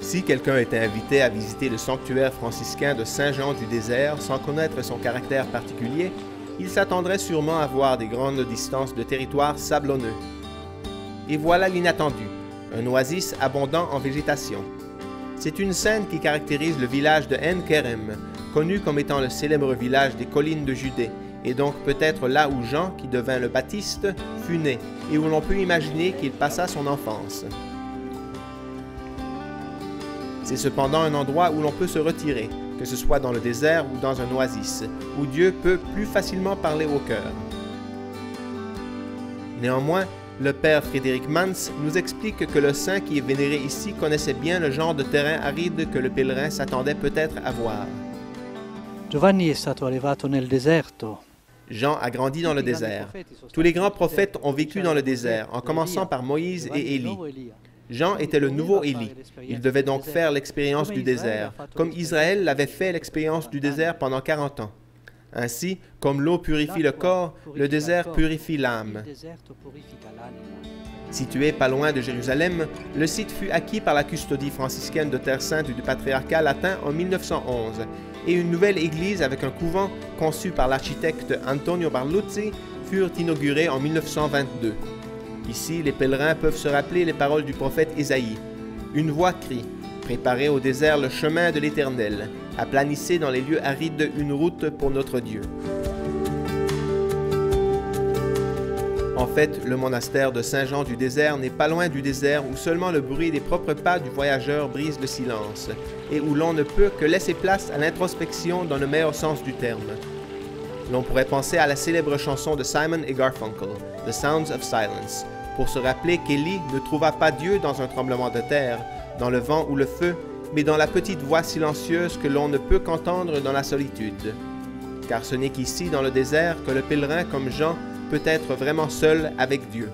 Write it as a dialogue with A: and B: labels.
A: Si quelqu'un était invité à visiter le sanctuaire franciscain de Saint-Jean du Désert sans connaître son caractère particulier, il s'attendrait sûrement à voir des grandes distances de territoire sablonneux. Et voilà l'inattendu, un oasis abondant en végétation. C'est une scène qui caractérise le village de En Kerem, connu comme étant le célèbre village des collines de Judée, et donc peut-être là où Jean, qui devint le Baptiste, fut né, et où l'on peut imaginer qu'il passa son enfance. C'est cependant un endroit où l'on peut se retirer, que ce soit dans le désert ou dans un oasis, où Dieu peut plus facilement parler au cœur. Néanmoins, le père Frédéric Mans nous explique que le saint qui est vénéré ici connaissait bien le genre de terrain aride que le pèlerin s'attendait peut-être à voir.
B: Giovanni è stato allevato nel deserto.
A: Jean a grandi dans le désert. Tous les grands prophètes ont vécu dans le désert, en commençant par Moïse et Élie. Jean était le nouveau Élie. Il devait donc faire l'expérience du désert, comme Israël l'avait fait l'expérience du désert pendant 40 ans. Ainsi, comme l'eau purifie le corps, le désert purifie l'âme. Situé pas loin de Jérusalem, le site fut acquis par la custodie franciscaine de Terre Sainte du patriarcat latin en 1911, et une nouvelle église avec un couvent conçu par l'architecte Antonio Barluzzi furent inaugurées en 1922. Ici, les pèlerins peuvent se rappeler les paroles du prophète Ésaïe. Une voix crie, préparez au désert le chemin de l'Éternel, aplanissez dans les lieux arides une route pour notre Dieu. En fait, le monastère de Saint-Jean du Désert n'est pas loin du désert où seulement le bruit des propres pas du voyageur brise le silence, et où l'on ne peut que laisser place à l'introspection dans le meilleur sens du terme. L'on pourrait penser à la célèbre chanson de Simon et Garfunkel, The Sounds of Silence, pour se rappeler qu'Élie ne trouva pas Dieu dans un tremblement de terre, dans le vent ou le feu, mais dans la petite voix silencieuse que l'on ne peut qu'entendre dans la solitude. Car ce n'est qu'ici, dans le désert, que le pèlerin comme Jean peut être vraiment seul avec Dieu.